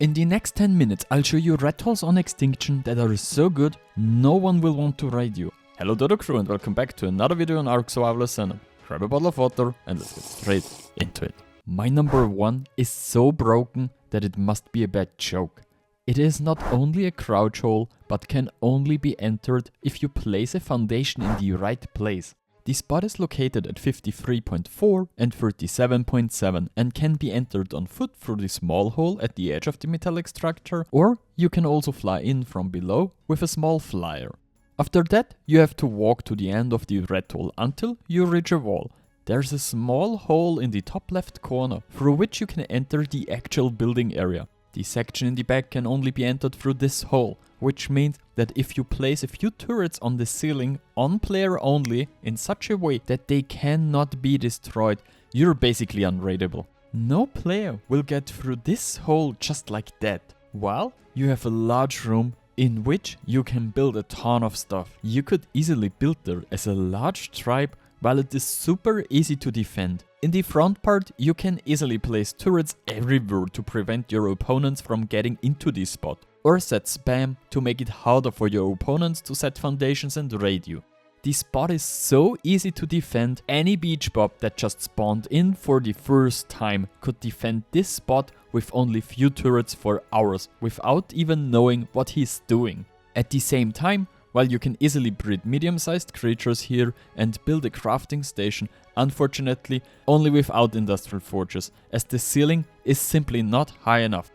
In the next 10 minutes, I'll show you Ratholes on Extinction that are so good, no one will want to raid you. Hello Dodo crew and welcome back to another video on Ark Survival Ascended. Grab a bottle of water and let's get straight into it. My number 1 is so broken that it must be a bad joke. It is not only a crouch hole, but can only be entered if you place a foundation in the right place. The spot is located at 53.4 and 37.7 and can be entered on foot through the small hole at the edge of the metallic structure, or you can also fly in from below with a small flyer. After that, you have to walk to the end of the rathole until you reach a wall. There's a small hole in the top left corner through which you can enter the actual building area. The section in the back can only be entered through this hole, which means that if you place a few turrets on the ceiling on player only in such a way that they cannot be destroyed, you're basically unraidable. No player will get through this hole just like that, while you have a large room in which you can build a ton of stuff. You could easily build there as a large tribe, while it is super easy to defend. In the front part, you can easily place turrets everywhere to prevent your opponents from getting into this spot, or set spam to make it harder for your opponents to set foundations and raid you. The spot is so easy to defend, any beach bob that just spawned in for the first time could defend this spot with only few turrets for hours without even knowing what he's doing. At the same time, while you can easily breed medium-sized creatures here and build a crafting station, unfortunately only without industrial forges, as the ceiling is simply not high enough.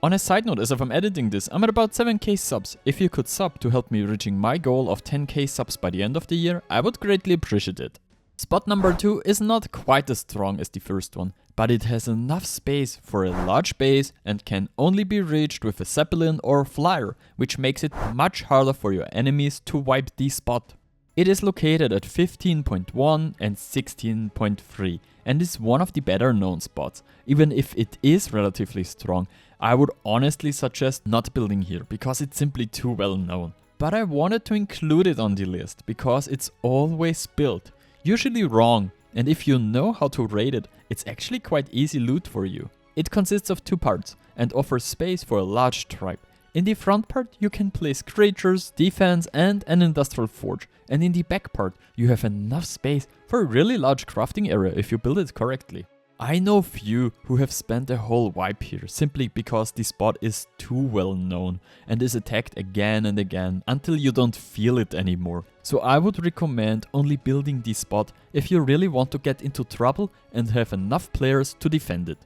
On a side note, as if I'm editing this, I'm at about 7k subs. If you could sub to help me reaching my goal of 10k subs by the end of the year, I would greatly appreciate it. Spot number 2 is not quite as strong as the first one, but it has enough space for a large base and can only be reached with a zeppelin or flyer, which makes it much harder for your enemies to wipe the spot. It is located at 15.1 and 16.3 and is one of the better known spots. Even if it is relatively strong, I would honestly suggest not building here because it's simply too well known. But I wanted to include it on the list because it's always built. Usually wrong, and if you know how to raid it, it's actually quite easy loot for you. It consists of 2 parts and offers space for a large tribe. In the front part you can place creatures, defense and an industrial forge, and in the back part you have enough space for a really large crafting area if you build it correctly. I know few who have spent a whole wipe here simply because the spot is too well known and is attacked again and again until you don't feel it anymore. So I would recommend only building this spot if you really want to get into trouble and have enough players to defend it.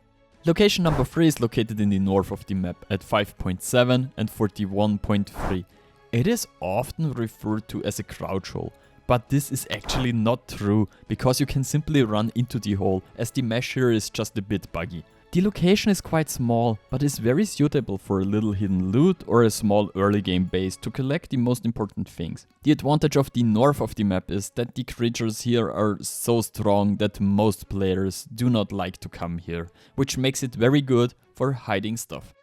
Location number 3 is located in the north of the map at 5.7 and 41.3. It is often referred to as a crouch hole. But this is actually not true, because you can simply run into the hole, as the mesh here is just a bit buggy. The location is quite small, but is very suitable for a little hidden loot or a small early game base to collect the most important things. The advantage of the north of the map is that the creatures here are so strong that most players do not like to come here, which makes it very good for hiding stuff.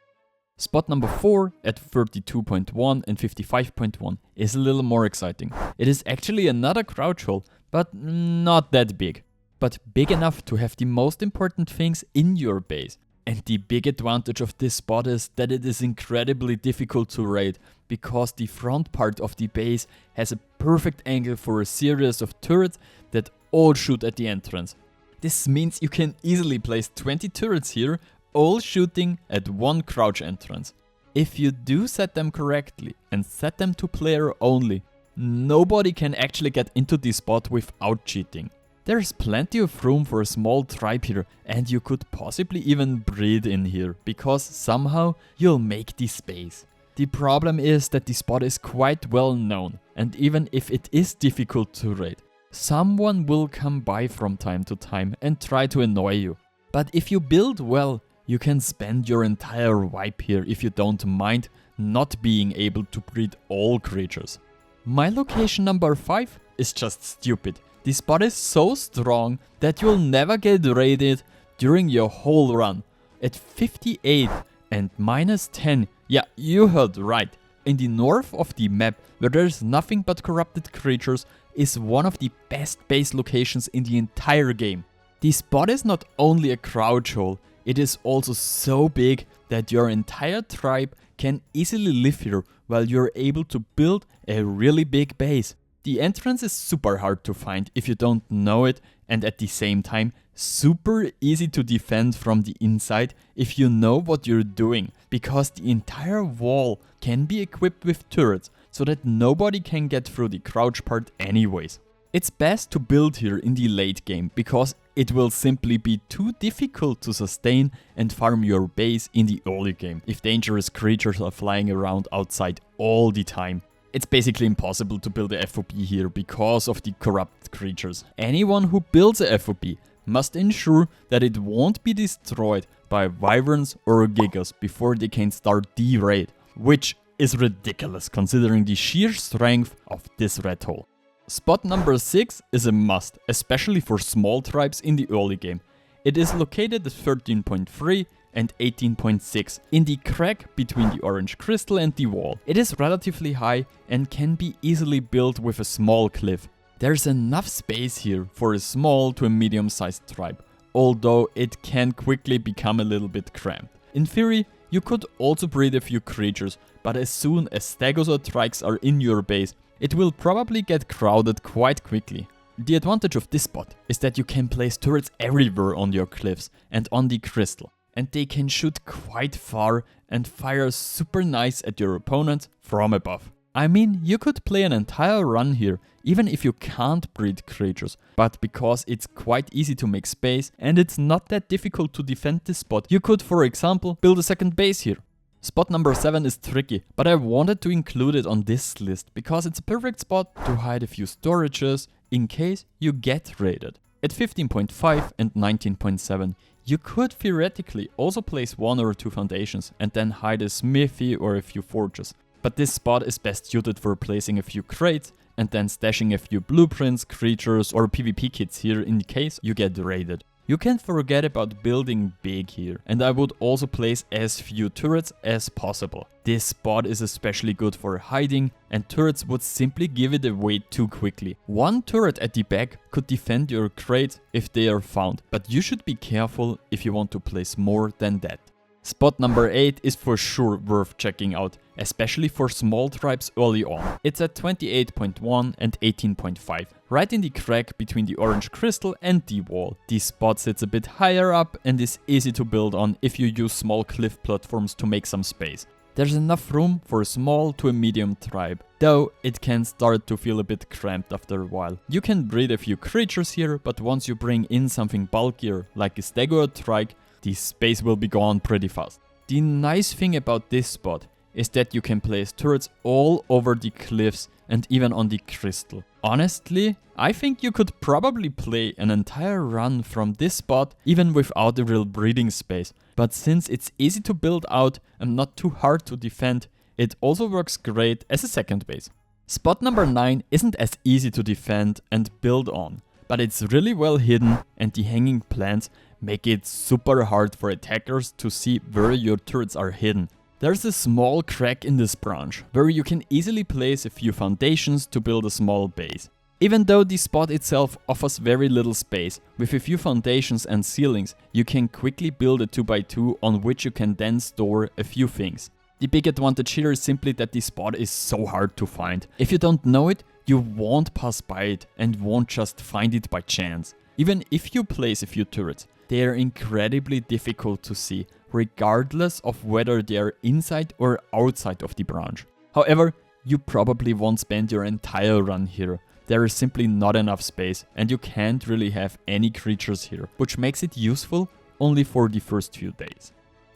Spot number 4 at 32.1 and 55.1 is a little more exciting. It is actually another crouch hole, but not that big. But big enough to have the most important things in your base. And the big advantage of this spot is that it is incredibly difficult to raid, because the front part of the base has a perfect angle for a series of turrets that all shoot at the entrance. This means you can easily place 20 turrets here, all shooting at one crouch entrance. If you do set them correctly and set them to player only, nobody can actually get into this spot without cheating. There's plenty of room for a small tribe here, and you could possibly even breed in here, because somehow you'll make the space. The problem is that the spot is quite well known, and even if it is difficult to raid, someone will come by from time to time and try to annoy you. But if you build well, you can spend your entire wipe here if you don't mind not being able to breed all creatures. My location number 5 is just stupid. The spot is so strong that you'll never get raided during your whole run. At 58 and -10, yeah, you heard right. In the north of the map, where there's nothing but corrupted creatures, is one of the best base locations in the entire game. The spot is not only a crouch hole, it is also so big that your entire tribe can easily live here while you're able to build a really big base. The entrance is super hard to find if you don't know it, and at the same time super easy to defend from the inside if you know what you're doing, because the entire wall can be equipped with turrets so that nobody can get through the crouch part anyways. It's best to build here in the late game because it will simply be too difficult to sustain and farm your base in the early game if dangerous creatures are flying around outside all the time. It's basically impossible to build a FOB here because of the corrupt creatures. Anyone who builds a FOB must ensure that it won't be destroyed by wyverns or gigas before they can start the raid, which is ridiculous considering the sheer strength of this rathole. Spot number 6 is a must, especially for small tribes in the early game. It is located at 13.3 and 18.6 in the crack between the orange crystal and the wall. It is relatively high and can be easily built with a small cliff. There's enough space here for a small to a medium-sized tribe, although it can quickly become a little bit cramped. In theory, you could also breed a few creatures, but as soon as stegos or trikes are in your base, it will probably get crowded quite quickly. The advantage of this spot is that you can place turrets everywhere on your cliffs and on the crystal, and they can shoot quite far and fire super nice at your opponent from above. I mean, you could play an entire run here, even if you can't breed creatures, but because it's quite easy to make space and it's not that difficult to defend this spot, you could, for example, build a second base here. Spot number 7 is tricky, but I wanted to include it on this list because it's a perfect spot to hide a few storages in case you get raided. At 15.5 and 19.7, you could theoretically also place 1 or 2 foundations and then hide a smithy or a few forges. But this spot is best suited for placing a few crates and then stashing a few blueprints, creatures or PvP kits here in case you get raided. You can forget about building big here, and I would also place as few turrets as possible. This spot is especially good for hiding, and turrets would simply give it away too quickly. 1 turret at the back could defend your crates if they are found, but you should be careful if you want to place more than that. Spot number 8 is for sure worth checking out, especially for small tribes early on. It's at 28.1 and 18.5, right in the crack between the orange crystal and the wall. This spot sits a bit higher up and is easy to build on if you use small cliff platforms to make some space. There's enough room for a small to a medium tribe, though it can start to feel a bit cramped after a while. You can breed a few creatures here, but once you bring in something bulkier like a stego or trike, the space will be gone pretty fast. The nice thing about this spot is that you can place turrets all over the cliffs and even on the crystal. Honestly, I think you could probably play an entire run from this spot even without a real breeding space, but since it's easy to build out and not too hard to defend, it also works great as a second base. Spot number 9 isn't as easy to defend and build on, but it's really well hidden and the hanging plants make it super hard for attackers to see where your turrets are hidden. There's a small crack in this branch, where you can easily place a few foundations to build a small base. Even though the spot itself offers very little space, with a few foundations and ceilings, you can quickly build a 2x2 on which you can then store a few things. The big advantage here is simply that the spot is so hard to find. If you don't know it, you won't pass by it and won't just find it by chance. Even if you place a few turrets, they are incredibly difficult to see, regardless of whether they are inside or outside of the branch. However, you probably won't spend your entire run here. There is simply not enough space and you can't really have any creatures here, which makes it useful only for the first few days.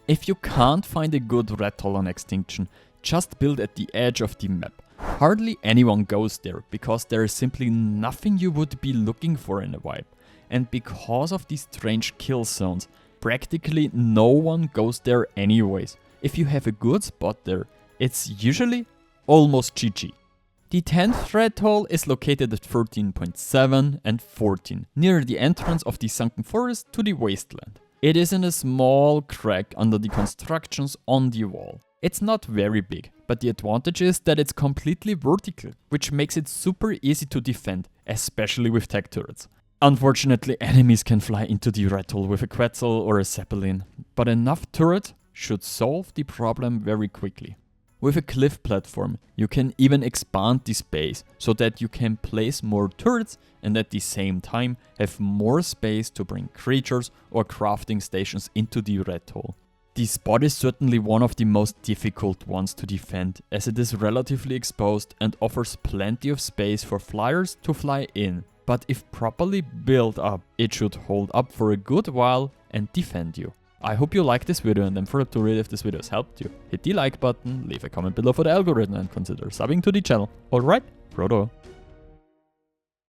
If you can't find a good rathole on Extinction, just build at the edge of the map. Hardly anyone goes there because there is simply nothing you would be looking for in a wipe. And because of these strange kill zones, practically no one goes there anyways. If you have a good spot there, it's usually almost GG. The 10th rathole is located at 13.7 and 14, near the entrance of the sunken forest to the wasteland. It is in a small crack under the constructions on the wall. It's not very big, but the advantage is that it's completely vertical, which makes it super easy to defend, especially with tech turrets. Unfortunately, enemies can fly into the rathole with a quetzal or a zeppelin, but enough turret should solve the problem very quickly. With a cliff platform, you can even expand the space so that you can place more turrets and at the same time have more space to bring creatures or crafting stations into the rathole. The spot is certainly one of the most difficult ones to defend, as it is relatively exposed and offers plenty of space for flyers to fly in. But if properly built up, it should hold up for a good while and defend you. I hope you liked this video, and then for a tutorial if this video has helped you, hit the like button, leave a comment below for the algorithm and consider subbing to the channel. Alright, Frodo.